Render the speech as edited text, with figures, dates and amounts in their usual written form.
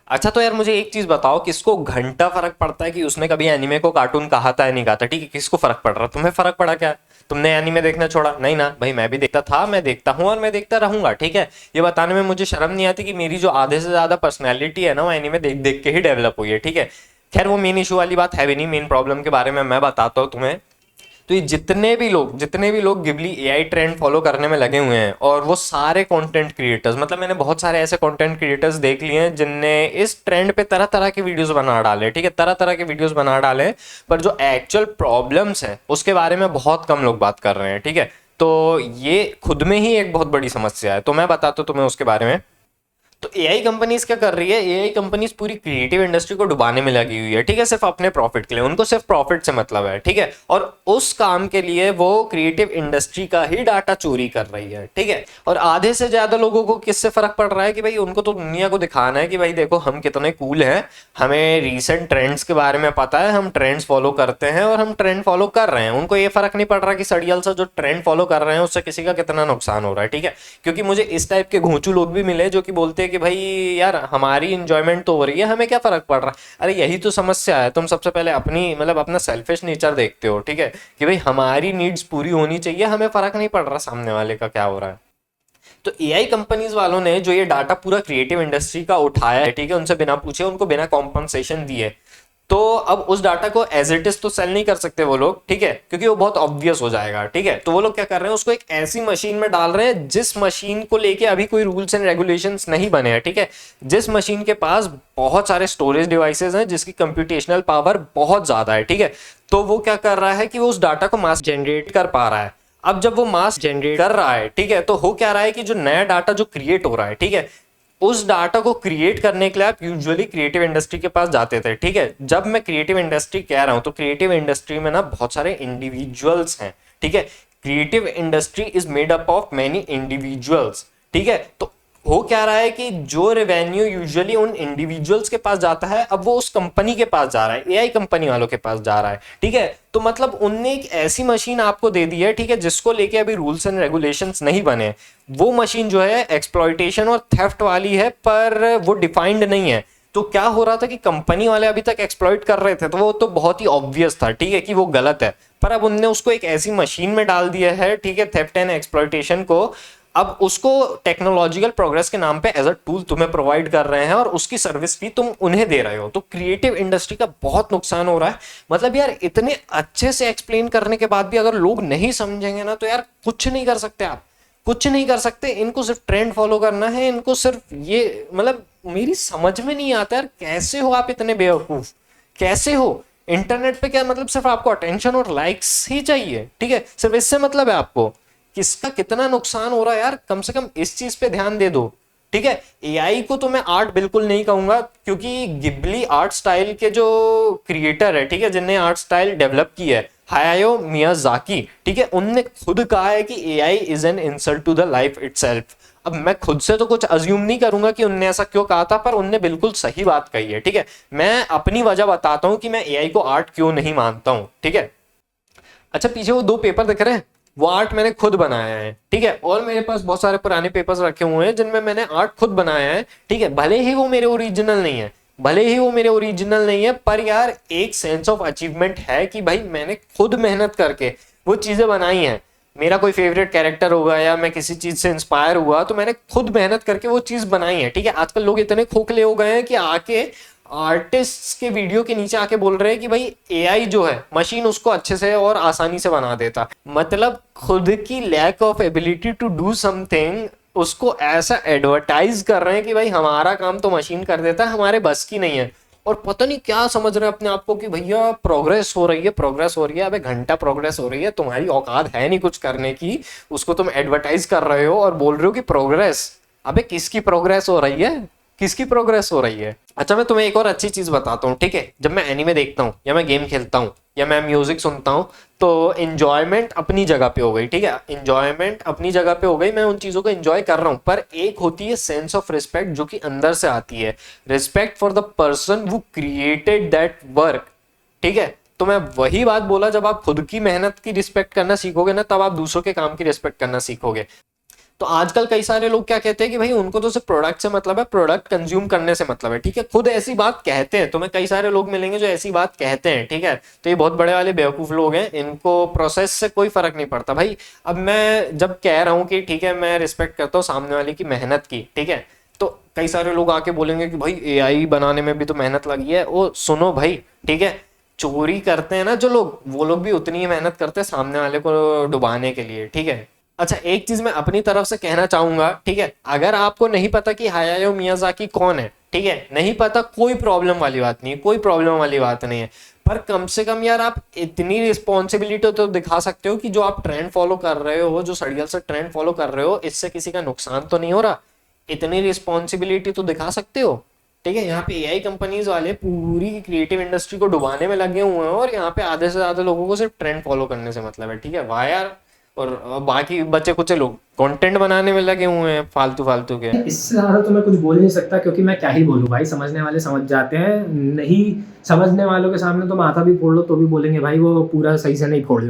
अच्छा तो यार मुझे एक चीज बताओ, किसको घंटा फर्क पड़ता है कि उसने कभी एनिमे को कार्टून कहा था या नहीं कहा था? ठीक है, किसको फर्क पड़ रहा? तुम्हें फर्क पड़ा क्या? तुमने एनिमे देखना छोड़ा? नहीं ना भाई, मैं भी देखता था, मैं देखता हूँ और मैं देखता रहूंगा। ठीक है, ये बताने में मुझे शर्म नहीं आती कि मेरी जो आधे से ज्यादा पर्सनैलिटी है ना, वो एनिमे देख देख के ही डेवलप हुई है। ठीक है, खैर वो मेन इशू वाली बात है भी नहीं, मेन प्रॉब्लम के बारे में मैं बताता हूँ तुम्हें। तो ये जितने भी लोग गिबली एआई ट्रेंड फॉलो करने में लगे हुए हैं, और वो सारे कंटेंट क्रिएटर्स, मतलब मैंने बहुत सारे ऐसे कंटेंट क्रिएटर्स देख लिए हैं जिनने इस ट्रेंड पे तरह तरह के वीडियोस बना डाले। ठीक है, तरह तरह के वीडियोस बना डाले, पर जो एक्चुअल प्रॉब्लम्स है उसके बारे में बहुत कम लोग बात कर रहे हैं। ठीक है, तो ये खुद में ही एक बहुत बड़ी समस्या है, तो मैं बताता हूँ तुम्हें उसके बारे में। तो एआई कंपनीज क्या कर रही है, एआई कंपनीज पूरी क्रिएटिव इंडस्ट्री को डुबाने में लगी हुई है। ठीक है, सिर्फ अपने प्रॉफिट के लिए, उनको सिर्फ प्रॉफिट से मतलब है। ठीक है, और उस काम के लिए वो क्रिएटिव इंडस्ट्री का ही डाटा चोरी कर रही है। ठीक है, और आधे से ज्यादा लोगों को किससे फर्क पड़ रहा है कि भाई उनको तो दुनिया को दिखाना है कि भाई देखो हम कितने कूल हैं, हमें रीसेंट ट्रेंड्स के बारे में पता है, हम ट्रेंड्स फॉलो करते हैं और हम ट्रेंड फॉलो कर रहे हैं। उनको ये फर्क नहीं पड़ रहा कि सड़ियल सा जो ट्रेंड फॉलो कर रहे हैं उससे किसी का कितना नुकसान हो रहा है। ठीक है, क्योंकि मुझे इस टाइप के घोंचू लोग भी मिले जो कि बोलते हैं कि भाई यार हमारी इंजॉयमेंट तो हो रही है, हमें क्या फर्क पड़ रहा है। अरे यही तो समस्या है, तुम सबसे पहले अपनी मतलब अपना सेल्फिश नेचर देखते हो। ठीक है, कि भाई हमारी नीड्स पूरी होनी चाहिए, हमें फर्क नहीं पड़ रहा सामने वाले का क्या हो रहा है। तो एआई कंपनीज वालों ने जो ये डाटा पूरा क्रिएटिव इंडस्ट्री का उठाया है, ठीक है, उनसे बिना पूछे, उनको बिना कॉम्पनसेशन दिए, तो अब उस डाटा को एज इट इज तो सेल नहीं कर सकते वो लोग। ठीक है, क्योंकि वो बहुत ऑब्वियस हो जाएगा। ठीक है, तो वो लोग क्या कर रहे हैं, उसको एक ऐसी मशीन में डाल रहे हैं जिस मशीन को लेके अभी कोई रूल्स एंड रेगुलेशंस नहीं बने हैं। ठीक है, जिस मशीन के पास बहुत सारे स्टोरेज डिवाइसेस हैं, जिसकी कंप्यूटेशनल पावर बहुत ज्यादा है। ठीक है, तो वो क्या कर रहा है कि वो उस डाटा को मास जनरेट कर पा रहा है। अब जब वो मास जनरेट कर रहा है, ठीक है, तो हो क्या रहा है कि जो नया डाटा जो क्रिएट हो रहा है, ठीक है, उस डाटा को क्रिएट करने के लिए आप यूजुअली क्रिएटिव इंडस्ट्री के पास जाते थे। ठीक है, जब मैं क्रिएटिव इंडस्ट्री कह रहा हूं तो क्रिएटिव इंडस्ट्री में ना बहुत सारे इंडिविजुअल्स हैं। ठीक है, creative industry is made up of many individuals. ठीक है, तो हो क्या रहा है कि जो रेवेन्यू यूजुअली उन इंडिविजुअल्स के पास जाता है, अब वो उस कंपनी के पास जा रहा है, एआई कंपनी वालों के पास जा रहा है। ठीक है, तो मतलब उनने एक ऐसी मशीन आपको दे दी है, ठीक है, जिसको लेके अभी रूल्स एंड रेगुलेशंस नहीं बने। वो मशीन जो है एक्सप्लॉइटेशन और थेफ्ट वाली है, पर वो डिफाइंड नहीं है। तो क्या हो रहा था कि कंपनी वाले अभी तक एक्सप्लॉइट कर रहे थे, तो वो तो बहुत ही ऑब्वियस था, ठीक है, कि वो गलत है। पर अब उनने उसको एक ऐसी मशीन में डाल दिया है, ठीक है, थेफ्ट एंड एक्सप्लॉइटेशन को। अब उसको टेक्नोलॉजिकल प्रोग्रेस के नाम पे एज अ टूल तुम्हें प्रोवाइड कर रहे हैं, और उसकी सर्विस भी तुम उन्हें दे रहे हो। तो क्रिएटिव इंडस्ट्री का बहुत नुकसान हो रहा है। मतलब यार इतने अच्छे से एक्सप्लेन करने के बाद भी अगर लोग नहीं समझेंगे ना, तो यार कुछ नहीं कर सकते आप, कुछ नहीं कर सकते। इनको सिर्फ ट्रेंड फॉलो करना है, इनको सिर्फ ये, मतलब मेरी समझ में नहीं आता यार, कैसे हो आप इतने बेवकूफ, कैसे हो? इंटरनेट पे क्या मतलब सिर्फ आपको अटेंशन और लाइक्स ही चाहिए? ठीक है, सिर्फ इससे मतलब है आपको? किसका कितना नुकसान हो रहा है यार, कम से कम इस चीज पे ध्यान दे दो। ठीक है, एआई को तो मैं आर्ट बिल्कुल नहीं कहूंगा, क्योंकि गिबली आर्ट स्टाइल के जो क्रिएटर है, ठीक है, जिनने आर्ट स्टाइल डेवलप की है, हायाओ मियाजाकी, ठीक है, उनने खुद कहा है कि AI is an insult to the life itself. अब मैं खुद से तो कुछ अज्यूम नहीं करूंगा कि उनने ऐसा क्यों कहा था, पर उनने बिल्कुल सही बात कही है। ठीक है, मैं अपनी वजह बताता हूं कि मैं एआई को आर्ट क्यों नहीं मानता हूं। ठीक है, अच्छा पीछे वो दो पेपर दिख रहे हैं, वो आर्ट मैंने खुद बनाया है। ठीक है, और मेरे पास बहुत सारे पुराने पेपर्स रखे हुए हैं जिनमें मैंने आर्ट खुद बनाया है। ठीक है, भले ही वो मेरे ओरिजिनल नहीं है, भले ही वो मेरे ओरिजिनल नहीं है, पर यार एक सेंस ऑफ अचीवमेंट है कि भाई मैंने खुद मेहनत करके वो चीजें बनाई हैं। मेरा कोई फेवरेट कैरेक्टर होगा या मैं किसी चीज से इंस्पायर हुआ, तो मैंने खुद मेहनत करके वो चीज बनाई है। ठीक है, आजकल लोग इतने खोखले हो गए हैं कि आके आर्टिस्ट के वीडियो के नीचे आके बोल रहे हैं कि भाई एआई जो है मशीन उसको अच्छे से और आसानी से बना देता। मतलब खुद की lack of ability to do something उसको ऐसा एडवर्टाइज कर रहे हैं कि भाई हमारा काम तो मशीन कर देता है, हमारे बस की नहीं है। और पता नहीं क्या समझ रहे हैं अपने आप को कि भैया प्रोग्रेस हो रही है, प्रोग्रेस हो रही है। अबे घंटा प्रोग्रेस हो रही है, तुम्हारी औकात है नहीं कुछ करने की, उसको तुम एडवर्टाइज कर रहे हो और बोल रहे हो कि प्रोग्रेस। अबे किसकी प्रोग्रेस हो रही है, किसकी प्रोग्रेस हो रही है? अच्छा मैं तुम्हें एक और अच्छी चीज बताता हूँ। ठीक है, जब मैं एनीमे देखता हूँ या मैं गेम खेलता हूँ या मैं म्यूजिक सुनता हूँ, तो इंजॉयमेंट अपनी जगह पे हो गई। ठीक है, इंजॉयमेंट अपनी जगह पे हो गई, मैं उन चीजों को एंजॉय कर रहा हूँ। पर एक होती है सेंस ऑफ रिस्पेक्ट जो कि अंदर से आती है, respect for the person who created that work. ठीक है, तो मैं वही बात बोला, जब आप खुद की मेहनत की रिस्पेक्ट करना सीखोगे ना, तब आप दूसरों के काम की रिस्पेक्ट करना सीखोगे। तो आजकल कई सारे लोग क्या कहते हैं कि भाई उनको तो सिर्फ प्रोडक्ट से मतलब है, प्रोडक्ट कंज्यूम करने से मतलब है, ठीक है, खुद ऐसी बात कहते हैं, तुम्हें कई सारे लोग मिलेंगे जो ऐसी बात कहते हैं, ठीक है, तो ये बहुत बड़े वाले बेवकूफ लोग हैं, इनको प्रोसेस से कोई फर्क नहीं पड़ता भाई। अब मैं जब कह रहा हूँ कि ठीक है मैं रिस्पेक्ट करता हूँ सामने वाले की मेहनत की, ठीक है, तो कई सारे लोग आके बोलेंगे कि भाई एआई बनाने में भी तो मेहनत लगी है, ओ सुनो भाई, ठीक है, चोरी करते हैं ना जो लोग, वो लोग भी उतनी ही मेहनत करते हैं सामने वाले को डुबाने के लिए, ठीक है। अच्छा एक चीज मैं अपनी तरफ से कहना चाहूंगा, ठीक है, अगर आपको नहीं पता कि हायाओ मियाजाकी कौन है, ठीक है, नहीं पता, कोई प्रॉब्लम वाली बात नहीं है, कोई प्रॉब्लम वाली बात नहीं है, पर कम से कम यार आप इतनी रिस्पॉन्सिबिलिटी तो दिखा सकते हो कि जो आप ट्रेंड फॉलो कर रहे हो, जो सड़ियल से ट्रेंड फॉलो कर रहे हो, इससे किसी का नुकसान तो नहीं हो रहा, इतनी रिस्पॉन्सिबिलिटी तो दिखा सकते हो, ठीक है। यहाँ पे एआई कंपनीज वाले पूरी क्रिएटिव इंडस्ट्री को डुबाने में लगे हुए हैं, और यहाँ पे आधे से ज्यादा लोगों को सिर्फ ट्रेंड फॉलो करने से मतलब है, ठीक है, वाह यार। और बाकी बच्चे कुछ लोग कंटेंट बनाने में लगे हुए हैं फालतू फालतू के। इससे ज़्यादा तो मैं कुछ बोल नहीं सकता, क्योंकि मैं क्या ही बोलूँ भाई, समझने वाले समझ जाते हैं, नहीं समझने वालों के सामने तो माथा भी फोड़ लो तो भी बोलेंगे भाई वो पूरा सही से नहीं फोड़े।